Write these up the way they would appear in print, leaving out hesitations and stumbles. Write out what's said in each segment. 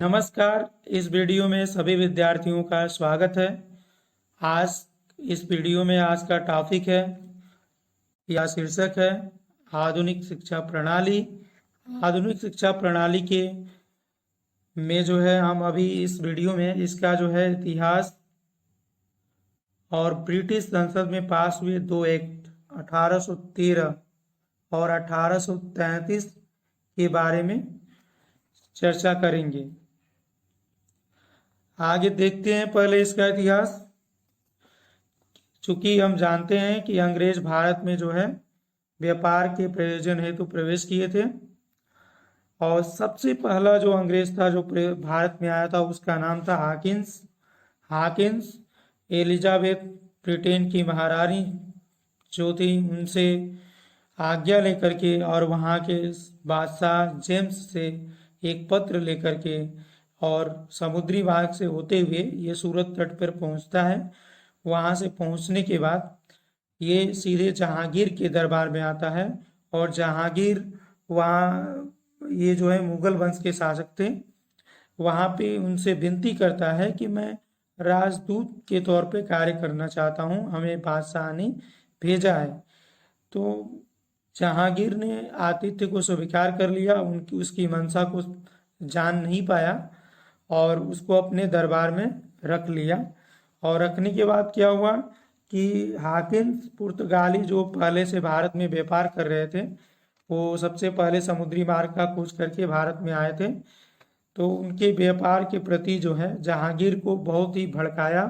नमस्कार। इस वीडियो में सभी विद्यार्थियों का स्वागत है। आज इस वीडियो में आज का टॉपिक है या शीर्षक है आधुनिक शिक्षा प्रणाली। आधुनिक शिक्षा प्रणाली के में जो है हम अभी इस वीडियो में इसका जो है इतिहास और ब्रिटिश संसद में पास हुए दो एक्ट 1813 और 1833 के बारे में चर्चा करेंगे। आगे देखते हैं पहले इसका इतिहास। चूंकि हम जानते हैं कि अंग्रेज भारत में जो है व्यापार के प्रयोजन हेतु प्रवेश किए थे और सबसे पहला जो अंग्रेज था जो भारत में आया था उसका नाम था हाकिंस। हाकिंस एलिजाबेथ ब्रिटेन की महारानी जो थी उनसे आज्ञा लेकर के और वहाँ के बादशाह जेम्स से एक पत्र लेकर के और समुद्री मार्ग से होते हुए ये सूरत तट पर पहुंचता है। वहां से पहुंचने के बाद ये सीधे जहांगीर के दरबार में आता है और जहांगीर वहाँ ये जो है मुगल वंश के शासक थे, वहाँ पे उनसे विनती करता है कि मैं राजदूत के तौर पे कार्य करना चाहता हूँ, हमें बादशाह ने भेजा है। तो जहांगीर ने आतिथ्य को स्वीकार कर लिया, उनकी उसकी मंशा को जान नहीं पाया और उसको अपने दरबार में रख लिया। और रखने के बाद क्या हुआ कि हाकिन्स पुर्तगाली जो पहले से भारत में व्यापार कर रहे थे, वो सबसे पहले समुद्री मार्ग का खोज करके भारत में आए थे। तो उनके व्यापार के प्रति जो है जहांगीर को बहुत ही भड़काया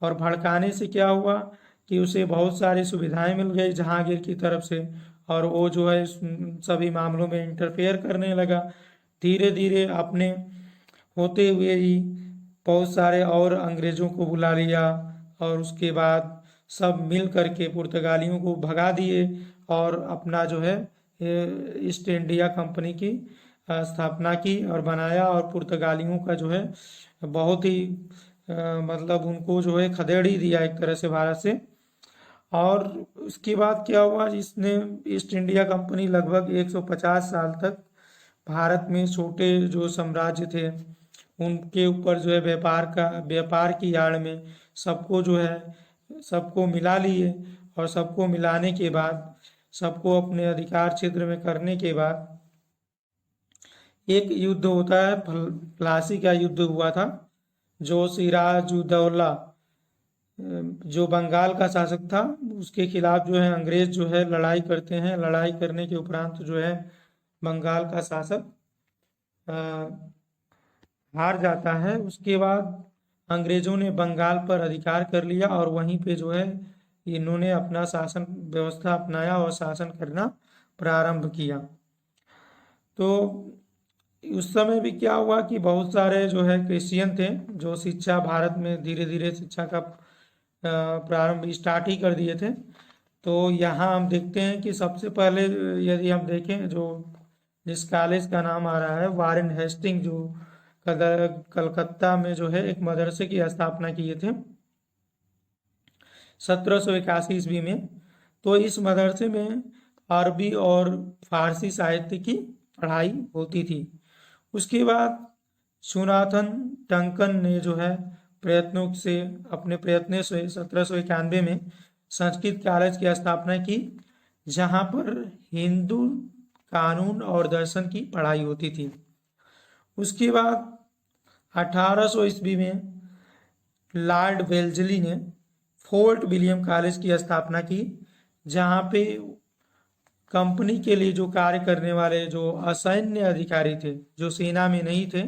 और भड़काने से क्या हुआ कि उसे बहुत सारी सुविधाएं मिल गई जहांगीर की तरफ से और वो जो है सभी मामलों में इंटरफेयर करने लगा। धीरे धीरे अपने होते हुए ही बहुत सारे और अंग्रेजों को बुला लिया और उसके बाद सब मिल करके पुर्तगालियों को भगा दिए और अपना जो है ईस्ट इंडिया कंपनी की स्थापना की और बनाया। और पुर्तगालियों का जो है बहुत ही मतलब उनको जो है खदेड़ दिया एक तरह से भारत से। और उसके बाद क्या हुआ, इसने ईस्ट इंडिया कंपनी लगभग 150 साल तक भारत में छोटे जो साम्राज्य थे उनके ऊपर जो है व्यापार की आड़ में सबको जो है सबको मिला लिए और सबको मिलाने के बाद सबको अपने अधिकार क्षेत्र में करने के बाद एक युद्ध होता है, प्लासी का युद्ध हुआ था। जो सिराजुद्दौला जो बंगाल का शासक था उसके खिलाफ जो है अंग्रेज जो है लड़ाई करते हैं। लड़ाई करने के उपरांत जो है बंगाल का शासक हार जाता है। उसके बाद अंग्रेजों ने बंगाल पर अधिकार कर लिया और वहीं पे जो है इन्होंने अपना शासन व्यवस्था अपनाया और शासन करना प्रारंभ किया। तो उस समय भी क्या हुआ कि बहुत सारे जो है क्रिश्चियन थे जो शिक्षा भारत में धीरे धीरे शिक्षा का प्रारंभ स्टार्ट ही कर दिए थे। तो यहाँ हम देखते हैं कि सबसे पहले यदि हम देखें जो जिस कॉलेज का नाम आ रहा है वारेन हेस्टिंग जो कलकत्ता में जो है एक मदरसे की स्थापना किए थे 1781 ईस्वी में। तो इस मदरसे में अरबी और फारसी साहित्य की पढ़ाई होती थी। उसके बाद सुनाथन टंकन ने जो है प्रयत्नों से अपने प्रयत्न से 1791 में संस्कृत कॉलेज की स्थापना की जहां पर हिंदू कानून और दर्शन की पढ़ाई होती थी। उसके बाद 1800 ईस्वी में लॉर्ड वेल्जली ने फोर्ट विलियम कॉलेज की स्थापना की जहां पे कंपनी के लिए जो कार्य करने वाले जो असैन्य अधिकारी थे जो सेना में नहीं थे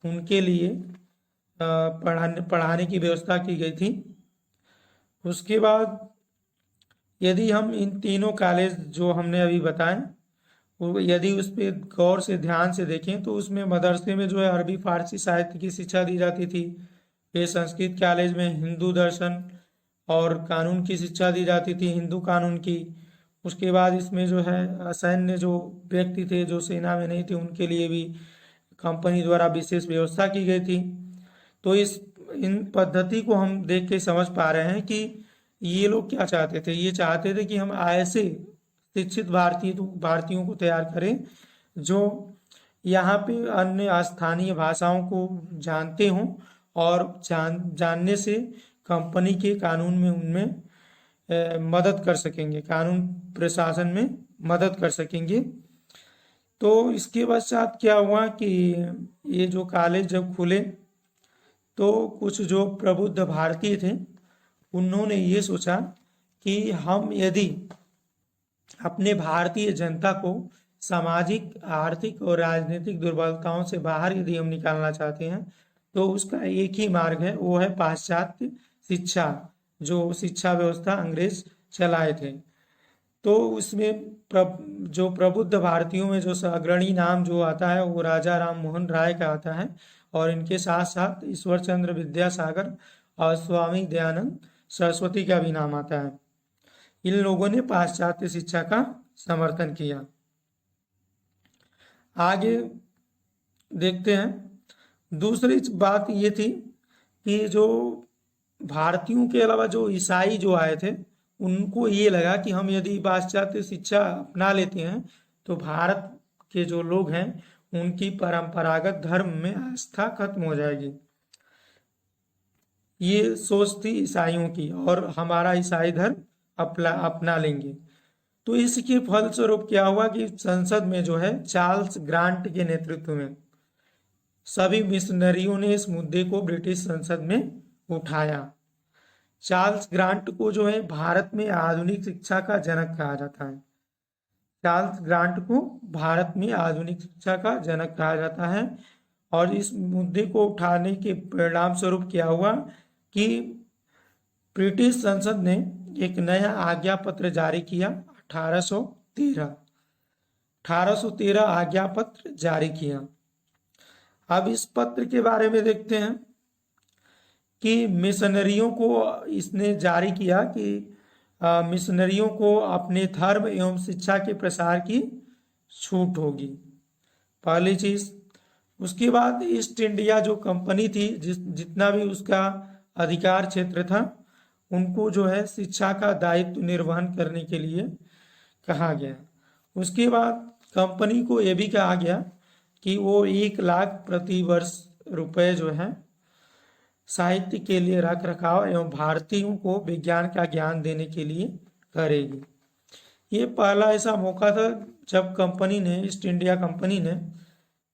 उनके लिए पढ़ाने की व्यवस्था की गई थी। उसके बाद यदि हम इन तीनों कॉलेज जो हमने अभी बताए यदि उस पर गौर से ध्यान से देखें तो उसमें मदरसे में जो है अरबी फारसी साहित्य की शिक्षा दी जाती थी। ये संस्कृत कॉलेज में हिंदू दर्शन और कानून की शिक्षा दी जाती थी, हिंदू कानून की। उसके बाद इसमें जो है असैन्य जो व्यक्ति थे जो सेना में नहीं थे उनके लिए भी कंपनी द्वारा विशेष व्यवस्था की गई थी। तो इन पद्धति को हम देख के समझ पा रहे हैं कि ये लोग क्या चाहते थे। ये चाहते थे कि हम ऐसे शिक्षित भारतीयों को तैयार करें जो यहाँ पे अन्य स्थानीय भाषाओं को जानते हों और जानने से कंपनी के कानून में उनमें मदद कर सकेंगे, कानून प्रशासन में मदद कर सकेंगे। तो इसके पश्चात क्या हुआ कि ये जो कॉलेज जब खुले तो कुछ जो प्रबुद्ध भारतीय थे उन्होंने ये सोचा कि हम यदि अपने भारतीय जनता को सामाजिक, आर्थिक और राजनीतिक दुर्बलताओं से बाहर यदि हम निकालना चाहते हैं तो उसका एक ही मार्ग है, वो है पाश्चात्य शिक्षा, जो शिक्षा व्यवस्था अंग्रेज चलाए थे। तो उसमें जो प्रबुद्ध भारतीयों में जो अग्रणी नाम जो आता है वो राजा राम मोहन राय का आता है, और इनके साथ साथ ईश्वर चंद्र विद्यासागर और स्वामी दयानंद सरस्वती का भी नाम आता है। इन लोगों ने पाश्चात्य शिक्षा का समर्थन किया। आगे देखते हैं। दूसरी बात ये थी कि जो भारतीयों के अलावा जो ईसाई जो आए थे उनको ये लगा कि हम यदि पाश्चात्य शिक्षा अपना लेते हैं तो भारत के जो लोग हैं उनकी परंपरागत धर्म में आस्था खत्म हो जाएगी। ये सोच थी ईसाइयों की, और हमारा ईसाई धर्म अपना लेंगे। तो इसके फलस्वरूप क्या हुआ कि संसद में जो है चार्ल्स ग्रांट के नेतृत्व में सभी मिशनरियों ने इस मुद्दे को ब्रिटिश संसद में उठाया। चार्ल्स ग्रांट को जो है भारत में आधुनिक शिक्षा का जनक कहा जाता है। चार्ल्स ग्रांट को भारत में आधुनिक शिक्षा का जनक कहा जाता है। और इस मुद्दे को उठाने के परिणाम स्वरूप क्या हुआ कि ब्रिटिश संसद ने एक नया आज्ञा पत्र जारी किया। 1813 आज्ञा पत्र जारी किया। अब इस पत्र के बारे में देखते हैं कि मिशनरियों को इसने जारी किया कि मिशनरियों को अपने धर्म एवं शिक्षा के प्रसार की छूट होगी, पहली चीज। उसके बाद ईस्ट इंडिया जो कंपनी थी, जितना भी उसका अधिकार क्षेत्र था, उनको जो है शिक्षा का दायित्व निर्वहन करने के लिए कहा गया। उसके बाद कंपनी को यह भी कहा गया कि वो 1 लाख प्रति वर्ष रुपए जो है साहित्य के लिए रख रखाव एवं भारतीयों को विज्ञान का ज्ञान देने के लिए करेगी। ये पहला ऐसा मौका था जब कंपनी ने, ईस्ट इंडिया कंपनी ने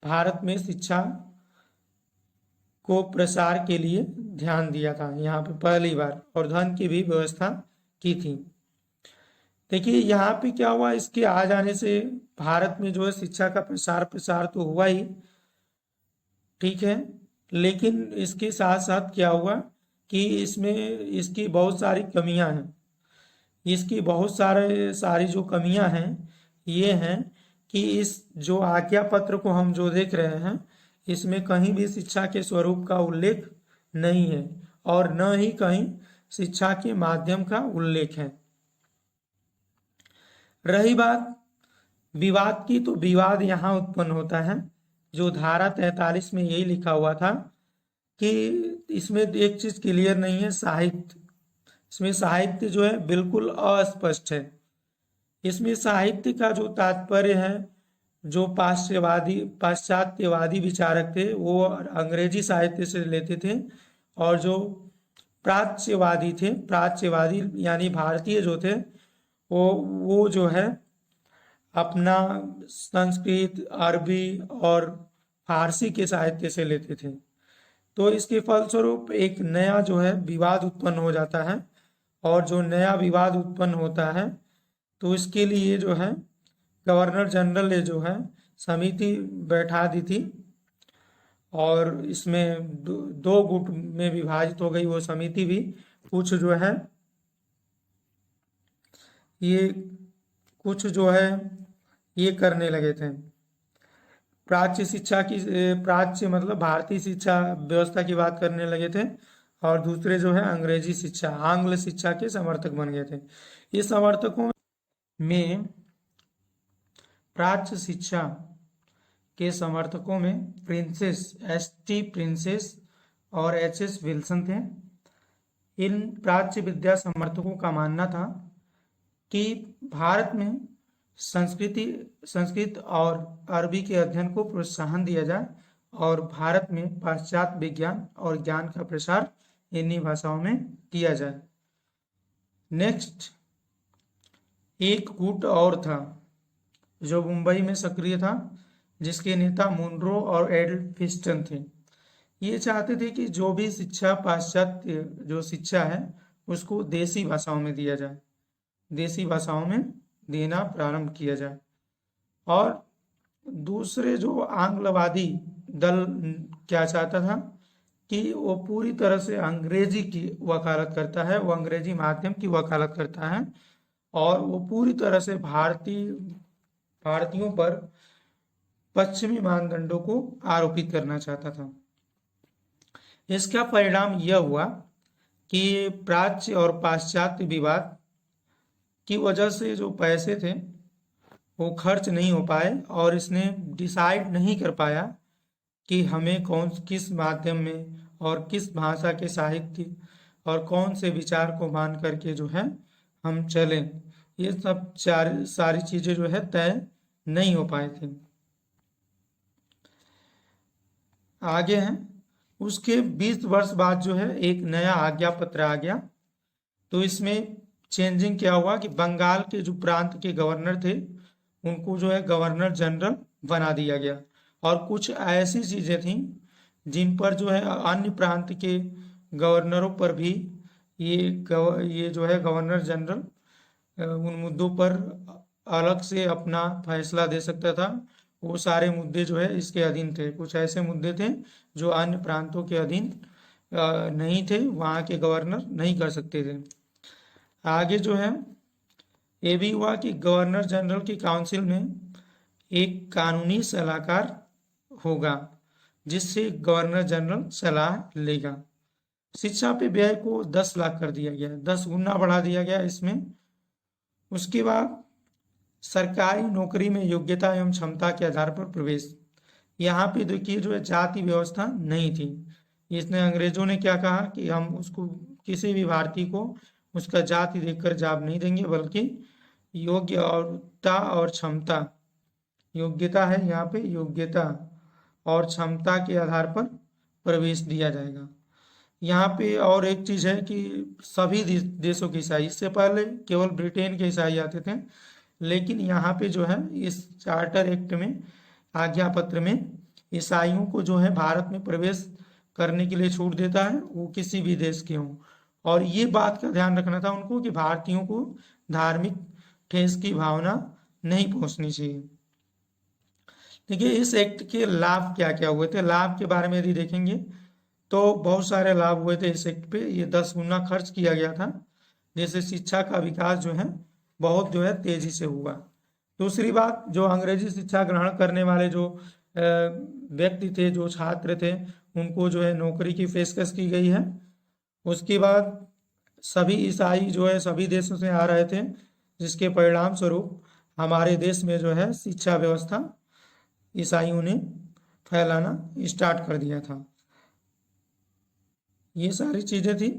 भारत में शिक्षा को प्रसार के लिए ध्यान दिया था, यहाँ पे पहली बार, और धन की भी व्यवस्था की थी। देखिए यहाँ पे क्या हुआ, इसके आ जाने से भारत में जो है शिक्षा का प्रसार तो हुआ ही, ठीक है, लेकिन इसके साथ साथ क्या हुआ कि इसमें इसकी बहुत सारी कमियां हैं। इसकी बहुत सारी जो कमियां हैं ये हैं कि इस जो आज्ञा पत्र को हम जो देख रहे हैं इसमें कहीं भी शिक्षा के स्वरूप का उल्लेख नहीं है, और न ही कहीं शिक्षा के माध्यम का उल्लेख है। रही बात विवाद की, तो विवाद यहाँ उत्पन्न होता है। जो धारा 43 में यही लिखा हुआ था कि इसमें एक चीज क्लियर नहीं है, साहित्य। इसमें साहित्य जो है बिल्कुल अस्पष्ट है। इसमें साहित्य का जो तात्पर्य है, जो पाश्चात्यवादी विचारक थे वो अंग्रेजी साहित्य से लेते थे, और जो प्राच्यवादी यानी भारतीय जो थे वो जो है अपना संस्कृत, अरबी और फारसी के साहित्य से लेते थे। तो इसके फलस्वरूप एक नया जो है विवाद उत्पन्न हो जाता है, और जो नया विवाद उत्पन्न होता है तो इसके लिए जो है गवर्नर जनरल ने जो है समिति बैठा दी थी, और इसमें दो गुट में विभाजित हो गई वो समिति भी। कुछ जो है ये करने लगे थे प्राच्य मतलब भारतीय शिक्षा व्यवस्था की बात करने लगे थे, और दूसरे जो है अंग्रेजी शिक्षा, आंग्ल शिक्षा के समर्थक बन गए थे। ये समर्थकों में प्राच्य शिक्षा के समर्थकों में एस.टी. प्रिंसेस और एच.एस. विल्सन थे। इन प्राच्य विद्या समर्थकों का मानना था कि भारत में संस्कृत और अरबी के अध्ययन को प्रोत्साहन दिया जाए और भारत में पाश्चात्य विज्ञान और ज्ञान का प्रसार इन्हीं भाषाओं में किया जाए। नेक्स्ट, एक गुट और था जो मुंबई में सक्रिय था, जिसके नेता मुनरो और एडल्फिस्टन थे। ये चाहते थे कि जो भी शिक्षा पाश्चात्य जो शिक्षा है उसको देसी भाषाओं में दिया जाए, देसी भाषाओं में देना प्रारंभ किया जाए। और दूसरे जो आंग्लवादी दल क्या चाहता था कि वो पूरी तरह से अंग्रेजी की वकालत करता है, वो अंग्रेजी माध्यम की वकालत करता है और वो पूरी तरह से भारतीयों पर पश्चिमी मानदंडों को आरोपित करना चाहता था। इसका परिणाम यह हुआ कि प्राच्य और पाश्चात्य विवाद की वजह से जो पैसे थे वो खर्च नहीं हो पाए और इसने डिसाइड नहीं कर पाया कि हमें किस माध्यम में और किस भाषा के साहित्य और कौन से विचार को मान करके जो है हम चलें। ये सब सारी चीजें जो है तय नहीं हो पाए थे। आगे हैं, उसके 20 वर्ष बाद जो है एक नया आज्ञा पत्र आ गया। तो इसमें चेंजिंग क्या हुआ कि बंगाल के जो प्रांत के गवर्नर थे उनको जो है गवर्नर जनरल बना दिया गया और कुछ ऐसी चीजें थी जिन पर जो है अन्य प्रांत के गवर्नरों पर भी ये जो है गवर्नर जनरल उन मुद्दों पर अलग से अपना फैसला दे सकता था। वो सारे मुद्दे जो है इसके अधीन थे। कुछ ऐसे मुद्दे थे जो अन्य प्रांतों के अधीन नहीं थे, वहाँ के गवर्नर नहीं कर सकते थे। आगे जो है ये भी हुआ कि गवर्नर जनरल की काउंसिल में एक कानूनी सलाहकार होगा जिससे गवर्नर जनरल सलाह लेगा। शिक्षा पे व्यय को 10 लाख कर दिया गया, 10 गुना बढ़ा दिया गया इसमें। उसके बाद सरकारी नौकरी में योग्यता एवं क्षमता के आधार पर प्रवेश। यहाँ पे देखिए जो है जाति व्यवस्था नहीं थी। इसने अंग्रेजों ने क्या कहा कि हम उसको किसी भी भारतीय को उसका जाति देखकर जॉब नहीं देंगे, बल्कि योग्यता और क्षमता, योग्यता है यहाँ पे, योग्यता और क्षमता के आधार पर प्रवेश दिया जाएगा। यहाँ पे और एक चीज है कि सभी देशों के ईसाई, इससे पहले केवल ब्रिटेन के ईसाई आते थे, लेकिन यहाँ पे जो है इस चार्टर एक्ट में, आज्ञा पत्र में ईसाइयों को जो है भारत में प्रवेश करने के लिए छूट देता है, वो किसी भी देश के हों। और ये बात का ध्यान रखना था उनको कि भारतीयों को धार्मिक ठेस की भावना नहीं पहुंचनी चाहिए। देखिए इस एक्ट के लाभ क्या क्या हुए थे, लाभ के बारे में यदि देखेंगे तो बहुत सारे लाभ हुए थे इस एक्ट पे। ये 10 गुना खर्च किया गया था, जैसे शिक्षा का विकास जो है बहुत जो है तेजी से हुआ। दूसरी बात, जो अंग्रेजी शिक्षा ग्रहण करने वाले जो व्यक्ति थे, जो छात्र थे, उनको जो है नौकरी की पेशकश की गई है। उसके बाद सभी ईसाई जो है सभी देशों से आ रहे थे, जिसके परिणाम स्वरूप हमारे देश में जो है शिक्षा व्यवस्था ईसाइयों ने फैलाना स्टार्ट कर दिया था। ये सारी चीजें थी,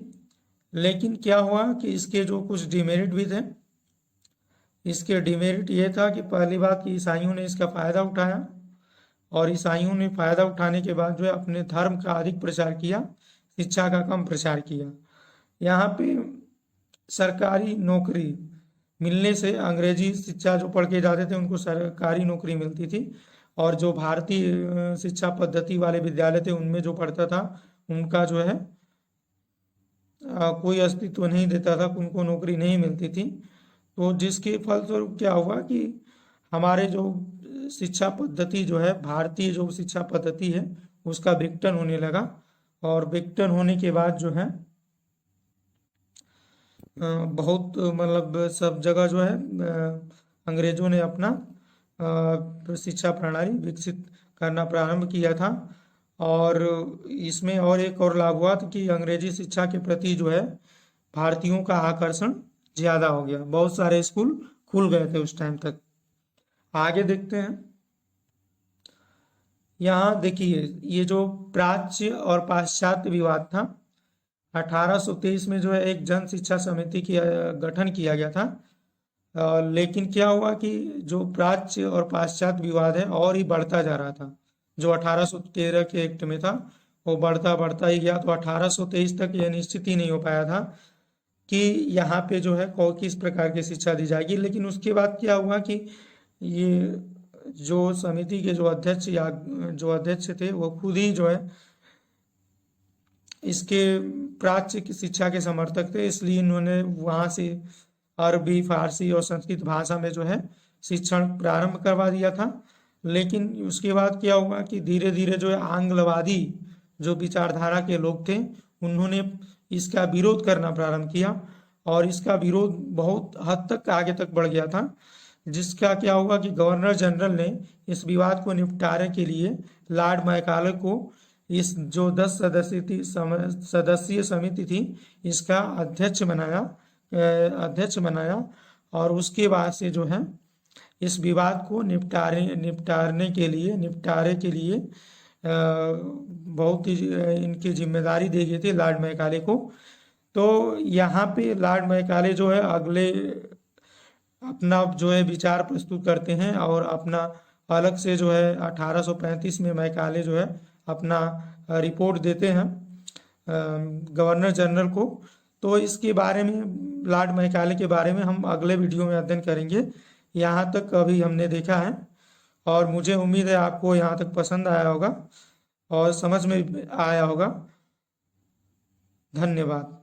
लेकिन क्या हुआ कि इसके जो कुछ डिमेरिट भी थे। इसके डिमेरिट ये था कि पहली बात कि ईसाइयों ने इसका फायदा उठाया और ईसाइयों ने फायदा उठाने के बाद जो है अपने धर्म का अधिक प्रचार किया, शिक्षा का कम प्रचार किया। यहाँ पे सरकारी नौकरी मिलने से अंग्रेजी शिक्षा जो पढ़ के जाते थे उनको सरकारी नौकरी मिलती थी, और जो भारतीय शिक्षा पद्धति वाले विद्यालय थे उनमें जो पढ़ता था उनका जो है कोई अस्तित्व नहीं देता था, उनको नौकरी नहीं मिलती थी। तो जिसके फलस्वरूप क्या हुआ कि हमारे जो शिक्षा पद्धति जो है, भारतीय जो शिक्षा पद्धति है, उसका विघटन होने लगा। और विघटन होने के बाद जो है बहुत मतलब सब जगह जो है अंग्रेजों ने अपना शिक्षा प्रणाली विकसित करना प्रारंभ किया था। और इसमें और एक और लाभ हुआ था कि अंग्रेजी शिक्षा के प्रति जो है भारतीयों का आकर्षण ज्यादा हो गया। बहुत सारे स्कूल खुल गए थे उस टाइम तक। आगे देखते हैं। यहाँ देखिए ये जो प्राच्य और पाश्चात्य विवाद था, 1823 में जो है एक जन शिक्षा समिति की गठन किया गया था, लेकिन क्या हुआ कि जो प्राच्य और पाश्चात्य विवाद है और ही बढ़ता जा रहा था। जो 1813 के एक्ट में था वो बढ़ता बढ़ता ही गया, तो 1823 तक यह निश्चित ही नहीं हो पाया था कि यहाँ पे जो है किस प्रकार की शिक्षा दी जाएगी। लेकिन उसके बाद क्या हुआ कि ये जो समिति के जो अध्यक्ष या जो अध्यक्ष थे वो खुद ही जो है इसके प्राच्य की शिक्षा के समर्थक थे, इसलिए इन्होंने वहाँ से अरबी, फारसी और संस्कृत भाषा में जो है शिक्षण प्रारंभ करवा दिया था। लेकिन उसके बाद क्या हुआ कि धीरे धीरे जो है आंग्लवादी जो विचारधारा के लोग थे उन्होंने इसका विरोध करना प्रारंभ किया और इसका विरोध बहुत हद तक आगे तक बढ़ गया था, जिसका क्या हुआ कि गवर्नर जनरल ने इस विवाद को निपटारे के लिए लॉर्ड मैकाले को इस जो 10 सदस्यीय समिति थी इसका अध्यक्ष बनाया और उसके बाद से जो है इस विवाद को निपटारे के लिए बहुत ही इनकी जिम्मेदारी दी गई थी लॉर्ड मैकाले को। तो यहाँ पे लॉर्ड मैकाले जो है अगले अपना जो है विचार प्रस्तुत करते हैं और अपना अलग से जो है 1835 में मैकाले जो है अपना रिपोर्ट देते हैं गवर्नर जनरल को। तो इसके बारे में लॉर्ड मैकाले के बारे में हम अगले वीडियो में अध्ययन करेंगे। यहाँ तक अभी हमने देखा है और मुझे उम्मीद है आपको यहाँ तक पसंद आया होगा और समझ में आया होगा। धन्यवाद।